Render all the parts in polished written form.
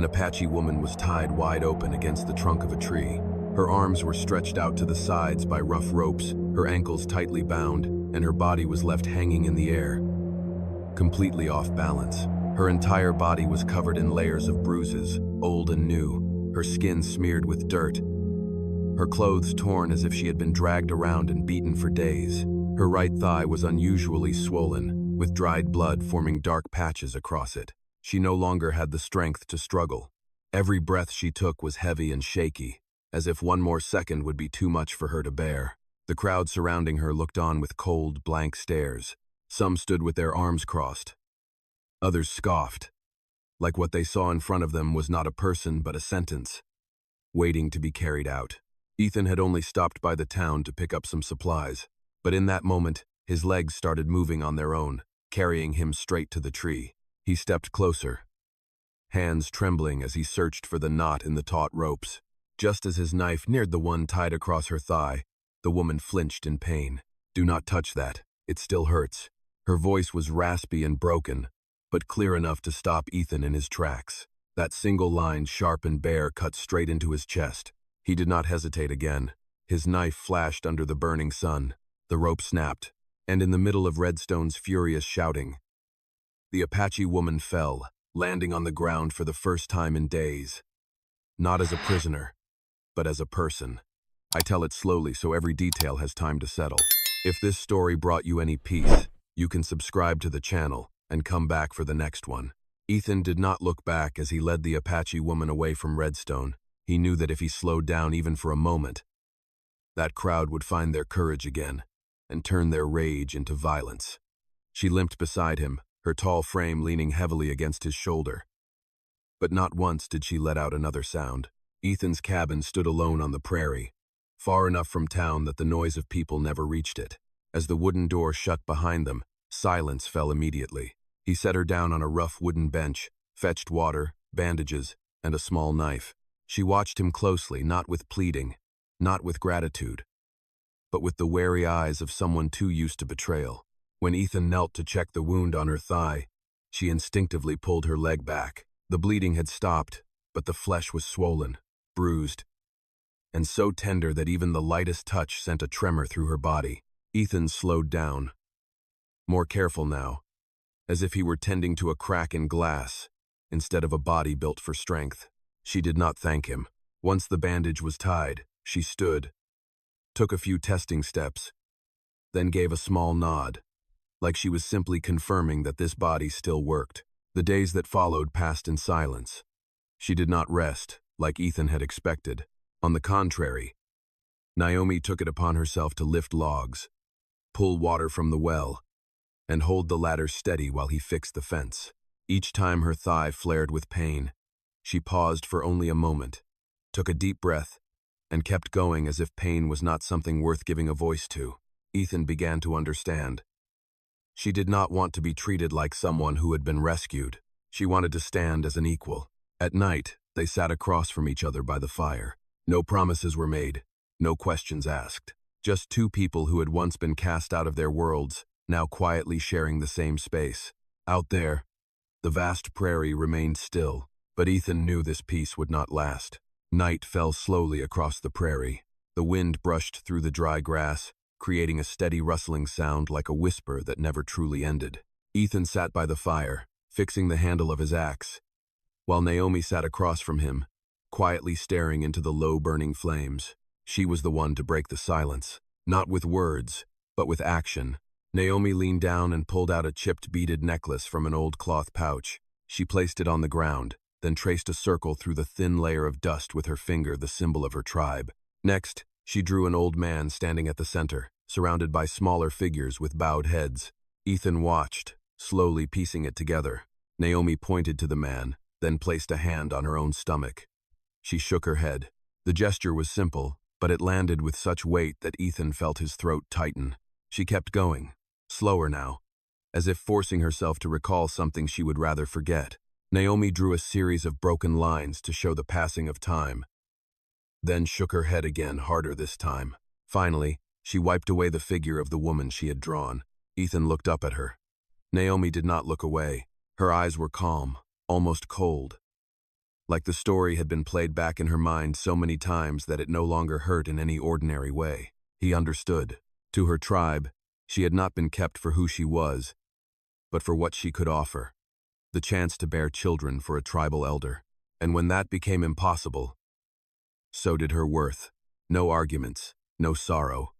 Apache woman was tied wide open against the trunk of a tree. Her arms were stretched out to the sides by rough ropes, her ankles tightly bound, and her body was left hanging in the air, completely off balance. Her entire body was covered in layers of bruises, old and new, her skin smeared with dirt, her clothes torn as if she had been dragged around and beaten for days. Her right thigh was unusually swollen, with dried blood forming dark patches across it. She no longer had the strength to struggle. Every breath she took was heavy and shaky, as if one more second would be too much for her to bear. The crowd surrounding her looked on with cold, blank stares. Some stood with their arms crossed. Others scoffed, like what they saw in front of them was not a person but a sentence, waiting to be carried out. Ethan had only stopped by the town to pick up some supplies, but in that moment, his legs started moving on their own, carrying him straight to the tree. He stepped closer, hands trembling as he searched for the knot in the taut ropes. Just as his knife neared the one tied across her thigh, the woman flinched in pain. "Do not touch that. It still hurts." Her voice was raspy and broken, but clear enough to stop Ethan in his tracks. That single line, sharp and bare, cut straight into his chest. He did not hesitate again. His knife flashed under the burning sun. The rope snapped, and in the middle of Redstone's furious shouting, the Apache woman fell, landing on the ground for the first time in days. Not as a prisoner, but as a person. I tell it slowly so every detail has time to settle. If this story brought you any peace, you can subscribe to the channel and come back for the next one. Ethan did not look back as he led the Apache woman away from Redstone. He knew that if he slowed down even for a moment, that crowd would find their courage again and turn their rage into violence. She limped beside him, her tall frame leaning heavily against his shoulder. But not once did she let out another sound. Ethan's cabin stood alone on the prairie, far enough from town that the noise of people never reached it. As the wooden door shut behind them, silence fell immediately. He set her down on a rough wooden bench, fetched water, bandages, and a small knife. She watched him closely, not with pleading, not with gratitude, but with the wary eyes of someone too used to betrayal. When Ethan knelt to check the wound on her thigh, she instinctively pulled her leg back. The bleeding had stopped, but the flesh was swollen, bruised, and so tender that even the lightest touch sent a tremor through her body. Ethan slowed down, more careful now, as if he were tending to a crack in glass instead of a body built for strength. She did not thank him. Once the bandage was tied, she stood, took a few testing steps, then gave a small nod, like she was simply confirming that this body still worked. The days that followed passed in silence. She did not rest, like Ethan had expected. On the contrary, Naomi took it upon herself to lift logs, pull water from the well, and hold the ladder steady while he fixed the fence. Each time her thigh flared with pain, she paused for only a moment, took a deep breath, and kept going as if pain was not something worth giving a voice to. Ethan began to understand. She did not want to be treated like someone who had been rescued. She wanted to stand as an equal. At night, they sat across from each other by the fire. No promises were made, no questions asked. Just two people who had once been cast out of their worlds, now quietly sharing the same space. Out there, the vast prairie remained still, but Ethan knew this peace would not last. Night fell slowly across the prairie. The wind brushed through the dry grass, creating a steady rustling sound like a whisper that never truly ended. Ethan sat by the fire, fixing the handle of his axe, while Naomi sat across from him, quietly staring into the low burning flames. She was the one to break the silence, not with words, but with action. Naomi leaned down and pulled out a chipped beaded necklace from an old cloth pouch. She placed it on the ground, then traced a circle through the thin layer of dust with her finger, the symbol of her tribe. Next, she drew an old man standing at the center, surrounded by smaller figures with bowed heads. Ethan watched, slowly piecing it together. Naomi pointed to the man, then placed a hand on her own stomach. She shook her head. The gesture was simple, but it landed with such weight that Ethan felt his throat tighten. She kept going, slower now, as if forcing herself to recall something she would rather forget. Naomi drew a series of broken lines to show the passing of time, then shook her head again, harder this time. Finally, she wiped away the figure of the woman she had drawn. Ethan looked up at her. Naomi did not look away. Her eyes were calm, almost cold. like the story had been played back in her mind so many times that it no longer hurt in any ordinary way. He understood. To her tribe, she had not been kept for who she was, but for what she could offer. The chance to bear children for a tribal elder. And when that became impossible, so did her worth. No arguments, no sorrow,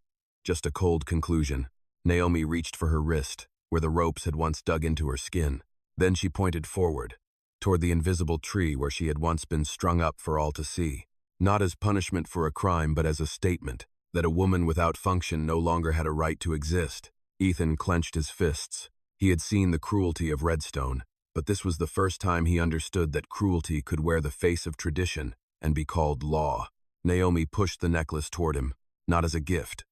just a cold conclusion. Naomi reached for her wrist, where the ropes had once dug into her skin. Then she pointed forward, toward the invisible tree where she had once been strung up for all to see. Not as punishment for a crime, but as a statement that a woman without function no longer had a right to exist. Ethan clenched his fists. He had seen the cruelty of Redstone, but this was the first time he understood that cruelty could wear the face of tradition and be called law. Naomi pushed the necklace toward him, not as a gift,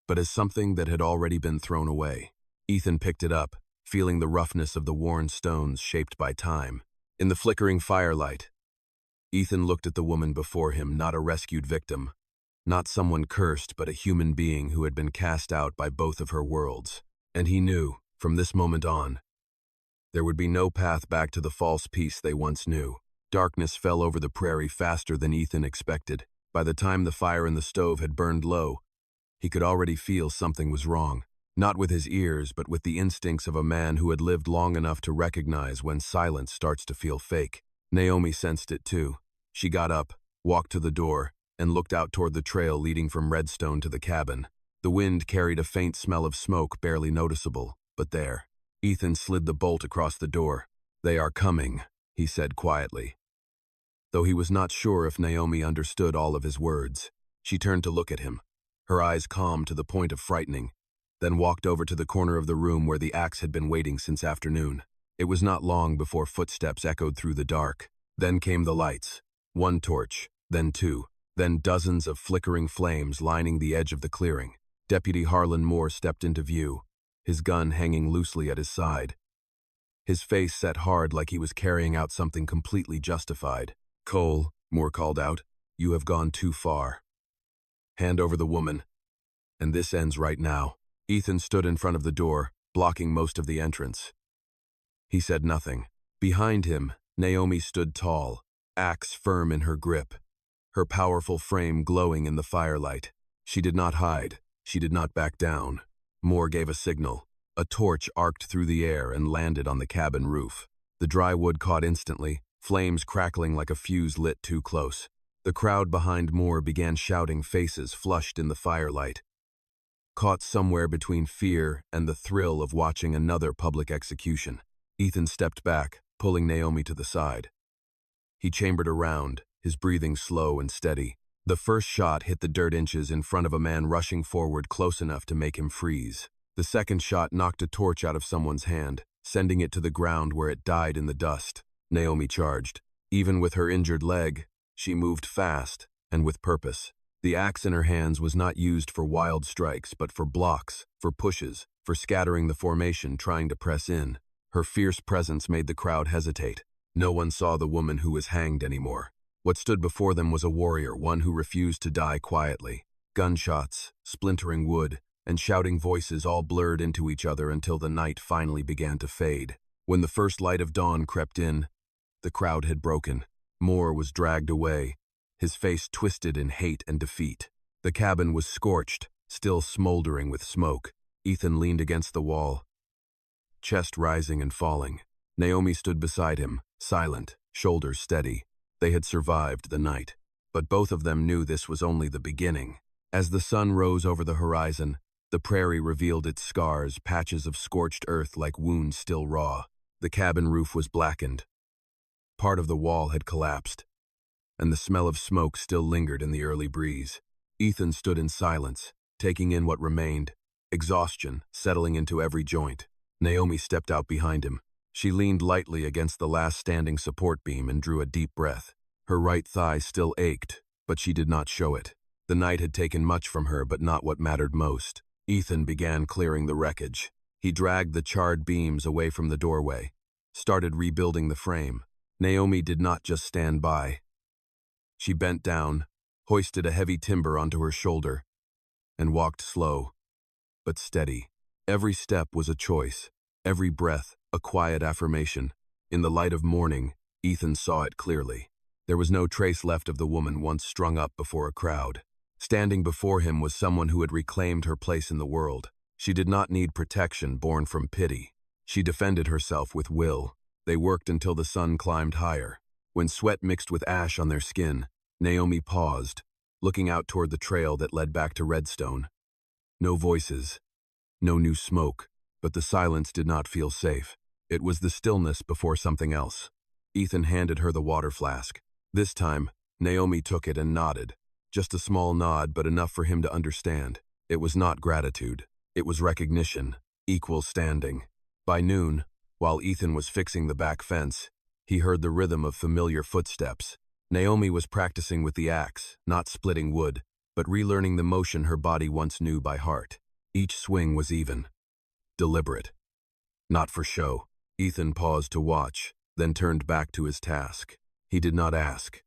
but as something that had already been thrown away. Ethan picked it up, feeling the roughness of the worn stones shaped by time. In the flickering firelight, Ethan looked at the woman before him, not a rescued victim, not someone cursed, but a human being who had been cast out by both of her worlds. And he knew, from this moment on, there would be no path back to the false peace they once knew. Darkness fell over the prairie faster than Ethan expected. By the time the fire in the stove had burned low, he could already feel something was wrong. Not with his ears, but with the instincts of a man who had lived long enough to recognize when silence starts to feel fake. Naomi sensed it too. She got up, walked to the door, and looked out toward the trail leading from Redstone to the cabin. The wind carried a faint smell of smoke, barely noticeable, but there. Ethan slid the bolt across the door. "They are coming," he said quietly. Though he was not sure if Naomi understood all of his words, she turned to look at him, her eyes calm to the point of frightening, then walked over to the corner of the room where the axe had been waiting since afternoon. It was not long before footsteps echoed through the dark. Then came the lights. One torch, then two, then dozens of flickering flames lining the edge of the clearing. Deputy Harlan Moore stepped into view, his gun hanging loosely at his side. His face set hard like he was carrying out something completely justified. "Cole," Moore called out, "you have gone too far. Hand over the woman. And this ends right now." Ethan stood in front of the door, blocking most of the entrance. He said nothing. Behind him, Naomi stood tall, axe firm in her grip, her powerful frame glowing in the firelight. She did not hide. She did not back down. Moore gave a signal. A torch arced through the air and landed on the cabin roof. The dry wood caught instantly, flames crackling like a fuse lit too close. The crowd behind Moore began shouting, faces flushed in the firelight, caught somewhere between fear and the thrill of watching another public execution. Ethan stepped back, pulling Naomi to the side. He chambered around, his breathing slow and steady. The first shot hit the dirt inches in front of a man rushing forward close enough to make him freeze. The second shot knocked a torch out of someone's hand, sending it to the ground where it died in the dust. Naomi charged. Even with her injured leg, she moved fast and with purpose. The axe in her hands was not used for wild strikes, but for blocks, for pushes, for scattering the formation trying to press in. Her fierce presence made the crowd hesitate. No one saw the woman who was hanged anymore. What stood before them was a warrior, one who refused to die quietly. Gunshots, splintering wood, and shouting voices all blurred into each other until the night finally began to fade. When the first light of dawn crept in, the crowd had broken. Moore was dragged away, his face twisted in hate and defeat. The cabin was scorched, still smoldering with smoke. Ethan leaned against the wall, chest rising and falling. Naomi stood beside him, silent, shoulders steady. They had survived the night, but both of them knew this was only the beginning. As the sun rose over the horizon, the prairie revealed its scars, patches of scorched earth like wounds still raw. The cabin roof was blackened. Part of the wall had collapsed, and the smell of smoke still lingered in the early breeze. Ethan stood in silence, taking in what remained, exhaustion settling into every joint. Naomi stepped out behind him. She leaned lightly against the last standing support beam and drew a deep breath. Her right thigh still ached, but she did not show it. The night had taken much from her, but not what mattered most. Ethan began clearing the wreckage. He dragged the charred beams away from the doorway, started rebuilding the frame. Naomi did not just stand by. She bent down, hoisted a heavy timber onto her shoulder, and walked slow, but steady. Every step was a choice, every breath a quiet affirmation. In the light of morning, Ethan saw it clearly. There was no trace left of the woman once strung up before a crowd. Standing before him was someone who had reclaimed her place in the world. She did not need protection born from pity. She defended herself with will. They worked until the sun climbed higher. When sweat mixed with ash on their skin, Naomi paused, looking out toward the trail that led back to Redstone. No voices, no new smoke, but the silence did not feel safe. It was the stillness before something else. Ethan handed her the water flask. This time, Naomi took it and nodded. Just a small nod, but enough for him to understand. It was not gratitude. It was recognition, equal standing. By noon, while Ethan was fixing the back fence, he heard the rhythm of familiar footsteps. Naomi was practicing with the axe, not splitting wood, but relearning the motion her body once knew by heart. Each swing was even, deliberate. Not for show. Ethan paused to watch, then turned back to his task. He did not ask.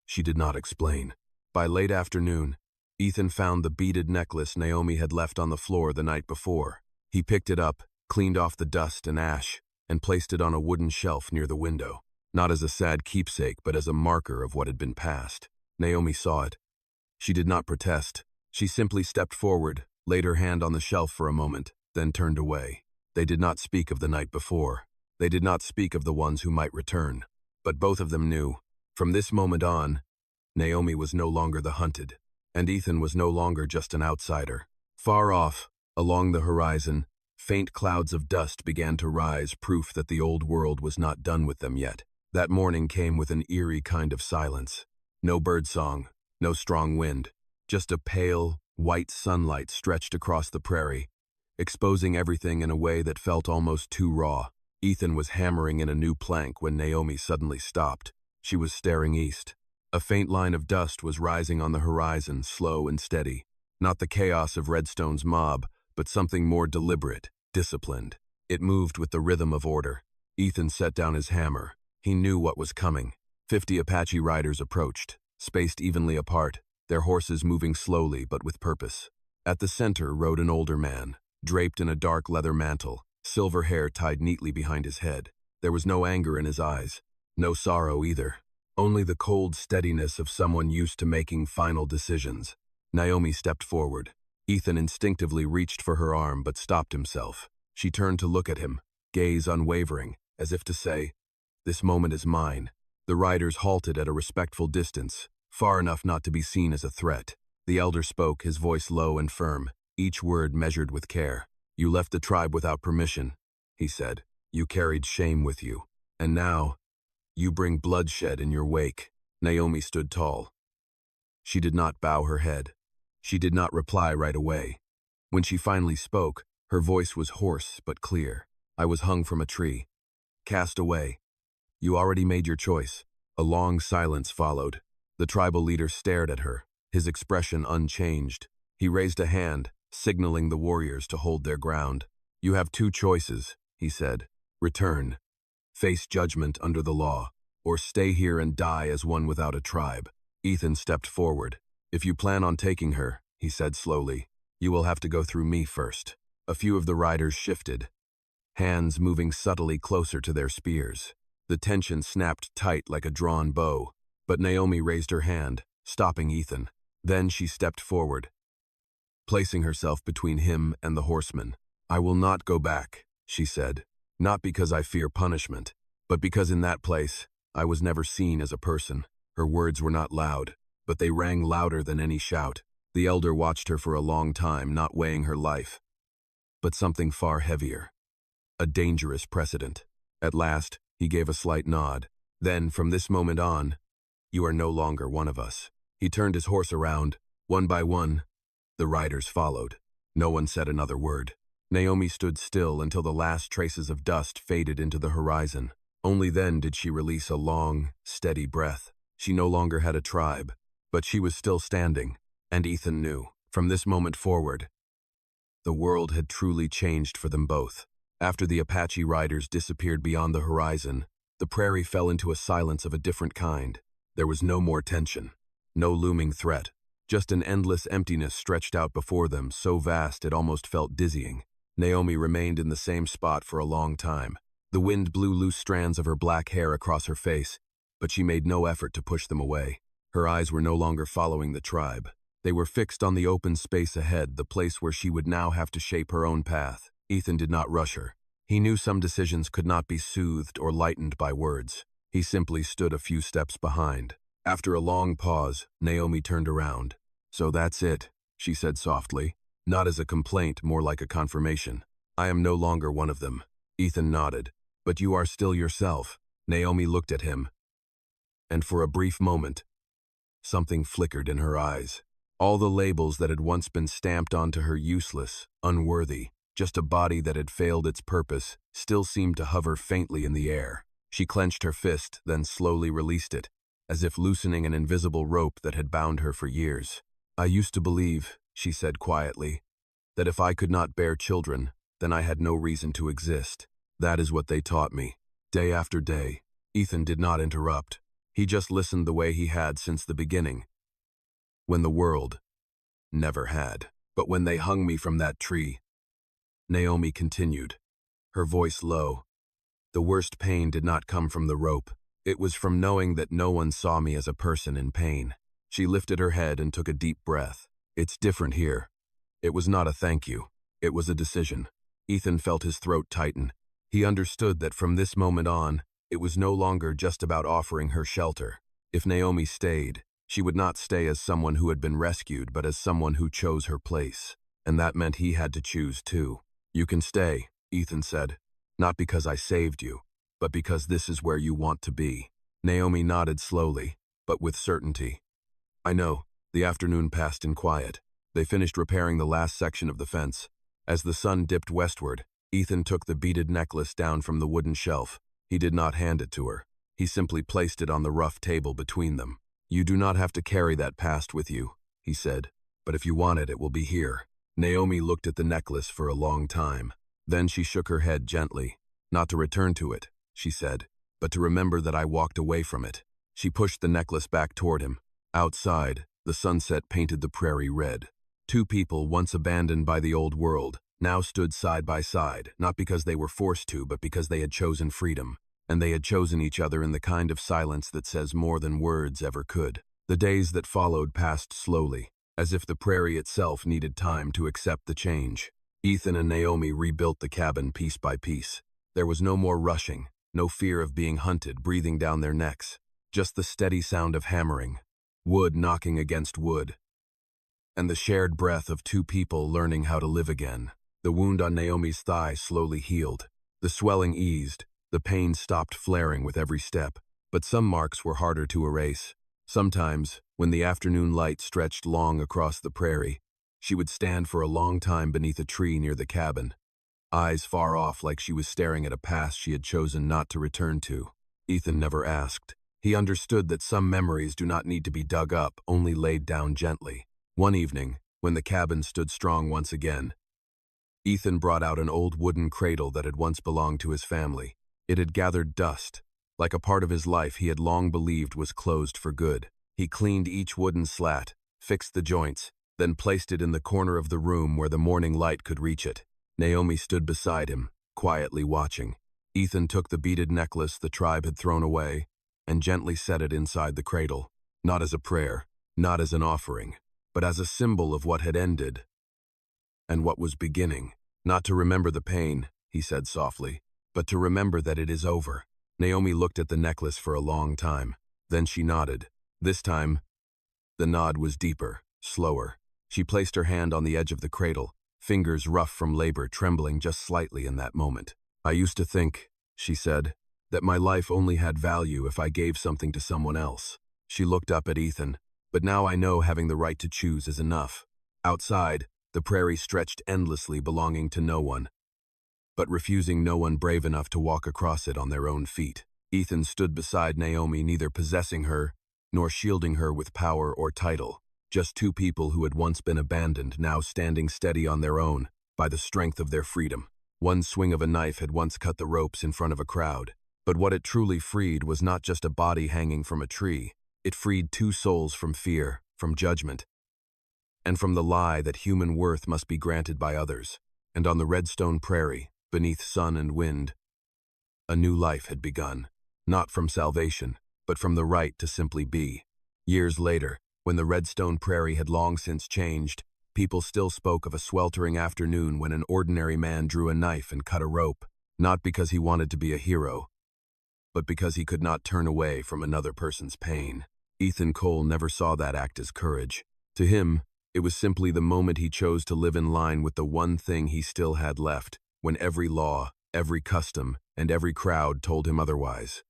She did not explain. By late afternoon, Ethan found the beaded necklace Naomi had left on the floor the night before. He picked it up, cleaned off the dust and ash, and placed it on a wooden shelf near the window. Not as a sad keepsake, but as a marker of what had been past. Naomi saw it. She did not protest. She simply stepped forward, laid her hand on the shelf for a moment, then turned away. They did not speak of the night before. They did not speak of the ones who might return. But both of them knew. From this moment on, Naomi was no longer the hunted, and Ethan was no longer just an outsider. Far off, along the horizon, faint clouds of dust began to rise, proof that the old world was not done with them yet. That morning came with an eerie kind of silence. No birdsong, no strong wind, just a pale, white sunlight stretched across the prairie, exposing everything in a way that felt almost too raw. Ethan was hammering in a new plank when Naomi suddenly stopped. She was staring east. A faint line of dust was rising on the horizon, slow and steady. Not the chaos of Redstone's mob, but something more deliberate, disciplined. It moved with the rhythm of order. Ethan set down his hammer. He knew what was coming. 50 Apache riders approached, spaced evenly apart, their horses moving slowly but with purpose. At the center rode an older man, draped in a dark leather mantle, silver hair tied neatly behind his head. There was no anger in his eyes, no sorrow either, only the cold steadiness of someone used to making final decisions. Naomi stepped forward. Ethan instinctively reached for her arm but stopped himself. She turned to look at him, gaze unwavering, as if to say, "This moment is mine." The riders halted at a respectful distance, far enough not to be seen as a threat. The elder spoke, his voice low and firm, each word measured with care. "You left the tribe without permission," he said. "You carried shame with you. And now, you bring bloodshed in your wake." Naomi stood tall. She did not bow her head. She did not reply right away. When she finally spoke, her voice was hoarse but clear. "I was hung from a tree. Cast away. You already made your choice." A long silence followed. The tribal leader stared at her, his expression unchanged. He raised a hand, signaling the warriors to hold their ground. "You have two choices," he said. "Return. Face judgment under the law, or stay here and die as one without a tribe." Ethan stepped forward. "If you plan on taking her," he said slowly, "you will have to go through me first." A few of the riders shifted, hands moving subtly closer to their spears. The tension snapped tight like a drawn bow, but Naomi raised her hand, stopping Ethan. Then she stepped forward, placing herself between him and the horseman. "I will not go back," she said, "not because I fear punishment, but because in that place, I was never seen as a person." Her words were not loud, but they rang louder than any shout. The elder watched her for a long time, not weighing her life, but something far heavier. A dangerous precedent. At last, he gave a slight nod. "Then, from this moment on, you are no longer one of us." He turned his horse around. One by one, the riders followed. No one said another word. Naomi stood still until the last traces of dust faded into the horizon. Only then did she release a long, steady breath. She no longer had a tribe, but she was still standing, and Ethan knew. From this moment forward, the world had truly changed for them both. After the Apache riders disappeared beyond the horizon, the prairie fell into a silence of a different kind. There was no more tension, no looming threat, just an endless emptiness stretched out before them, so vast it almost felt dizzying. Naomi remained in the same spot for a long time, The wind blew loose strands of her black hair across her face, but she made no effort to push them away. Her eyes were no longer following the tribe. They were fixed on the open space ahead, the place where she would now have to shape her own path. Ethan did not rush her. He knew some decisions could not be soothed or lightened by words. He simply stood a few steps behind. After a long pause, Naomi turned around. "So that's it," she said softly, not as a complaint, more like a confirmation. "I am no longer one of them." Ethan nodded. "But you are still yourself." Naomi looked at him, and for a brief moment, something flickered in her eyes. All the labels that had once been stamped onto her, useless, unworthy, just a body that had failed its purpose, still seemed to hover faintly in the air. She clenched her fist, then slowly released it, as if loosening an invisible rope that had bound her for years. "I used to believe," she said quietly, "that if I could not bear children, then I had no reason to exist. That is what they taught me." Day after day, Ethan did not interrupt. He just listened the way he had since the beginning. "When the world never had. But when they hung me from that tree," Naomi continued, her voice low, "the worst pain did not come from the rope. It was from knowing that no one saw me as a person in pain." She lifted her head and took a deep breath. "It's different here." It was not a thank you. It was a decision. Ethan felt his throat tighten. He understood that from this moment on, it was no longer just about offering her shelter. If Naomi stayed, she would not stay as someone who had been rescued, but as someone who chose her place. And that meant he had to choose too. "You can stay," Ethan said. "Not because I saved you, but because this is where you want to be." Naomi nodded slowly, but with certainty. "I know." The afternoon passed in quiet. They finished repairing the last section of the fence. As the sun dipped westward, Ethan took the beaded necklace down from the wooden shelf. He did not hand it to her. He simply placed it on the rough table between them. "You do not have to carry that past with you," he said, "but if you want it, it will be here." Naomi looked at the necklace for a long time. Then she shook her head gently. "Not to return to it," she said, "but to remember that I walked away from it." She pushed the necklace back toward him. Outside, the sunset painted the prairie red. Two people, once abandoned by the old world, now stood side by side, not because they were forced to, but because they had chosen freedom. And they had chosen each other in the kind of silence that says more than words ever could. The days that followed passed slowly, as if the prairie itself needed time to accept the change. Ethan and Naomi rebuilt the cabin piece by piece. There was no more rushing, no fear of being hunted breathing down their necks, just the steady sound of hammering, wood knocking against wood, and the shared breath of two people learning how to live again. The wound on Naomi's thigh slowly healed. The swelling eased. The pain stopped flaring with every step, but some marks were harder to erase. Sometimes, when the afternoon light stretched long across the prairie, she would stand for a long time beneath a tree near the cabin, eyes far off like she was staring at a past she had chosen not to return to. Ethan never asked. He understood that some memories do not need to be dug up, only laid down gently. One evening, when the cabin stood strong once again, Ethan brought out an old wooden cradle that had once belonged to his family. It had gathered dust, like a part of his life he had long believed was closed for good. He cleaned each wooden slat, fixed the joints, then placed it in the corner of the room where the morning light could reach it. Naomi stood beside him, quietly watching. Ethan took the beaded necklace the tribe had thrown away and gently set it inside the cradle, not as a prayer, not as an offering, but as a symbol of what had ended and what was beginning. "Not to remember the pain," he said softly, "but to remember that it is over." Naomi looked at the necklace for a long time. Then she nodded. This time, the nod was deeper, slower. She placed her hand on the edge of the cradle, fingers rough from labor trembling just slightly in that moment. "I used to think," she said, "that my life only had value if I gave something to someone else." She looked up at Ethan. "But now I know having the right to choose is enough." Outside, the prairie stretched endlessly, belonging to no one, but refusing no one brave enough to walk across it on their own feet. Ethan stood beside Naomi, neither possessing her nor shielding her with power or title. Just two people who had once been abandoned, now standing steady on their own, by the strength of their freedom. One swing of a knife had once cut the ropes in front of a crowd, but what it truly freed was not just a body hanging from a tree. It freed two souls from fear, from judgment, and from the lie that human worth must be granted by others. And on the redstone prairie, beneath sun and wind, A new life had begun, not from salvation, but from the right to simply be. Years later, when the Redstone Prairie had long since changed, people still spoke of a sweltering afternoon when an ordinary man drew a knife and cut a rope, not because he wanted to be a hero, but because he could not turn away from another person's pain. Ethan Cole never saw that act as courage. To him, it was simply the moment he chose to live in line with the one thing he still had left, when every law, every custom, and every crowd told him otherwise.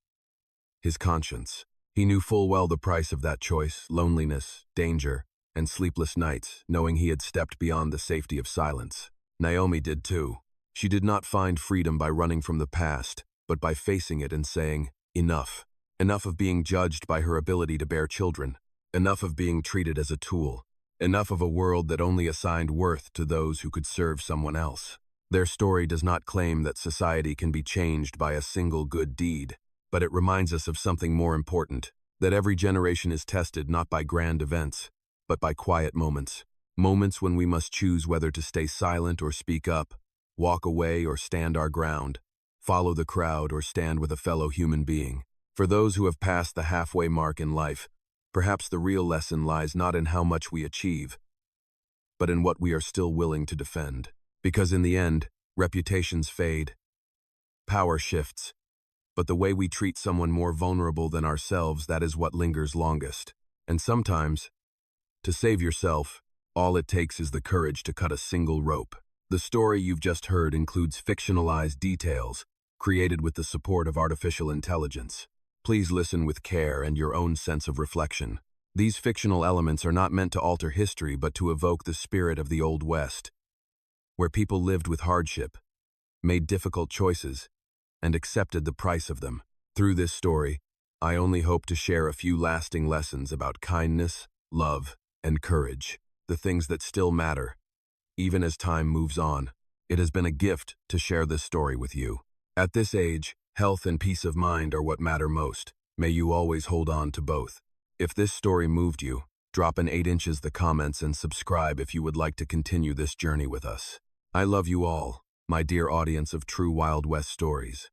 His conscience. He knew full well the price of that choice: loneliness, danger, and sleepless nights, knowing he had stepped beyond the safety of silence. Naomi did too. She did not find freedom by running from the past, but by facing it and saying, enough. Enough of being judged by her ability to bear children. Enough of being treated as a tool. Enough of a world that only assigned worth to those who could serve someone else. Their story does not claim that society can be changed by a single good deed, but it reminds us of something more important, that every generation is tested not by grand events, but by quiet moments. Moments when we must choose whether to stay silent or speak up, walk away or stand our ground, follow the crowd or stand with a fellow human being. For those who have passed the halfway mark in life, perhaps the real lesson lies not in how much we achieve, but in what we are still willing to defend. Because in the end, reputations fade, power shifts, but the way we treat someone more vulnerable than ourselves, that is what lingers longest. And sometimes, to save yourself, all it takes is the courage to cut a single rope. The story you've just heard includes fictionalized details, created with the support of artificial intelligence. Please listen with care and your own sense of reflection. These fictional elements are not meant to alter history, but to evoke the spirit of the Old West, where people lived with hardship, made difficult choices, and accepted the price of them. Through this story, I only hope to share a few lasting lessons about kindness, love, and courage, the things that still matter, even as time moves on. It has been a gift to share this story with you. At this age, health and peace of mind are what matter most. May you always hold on to both. If this story moved you, drop an 8 inches the comments and subscribe if you would like to continue this journey with us. I love you all, my dear audience of true Wild West stories.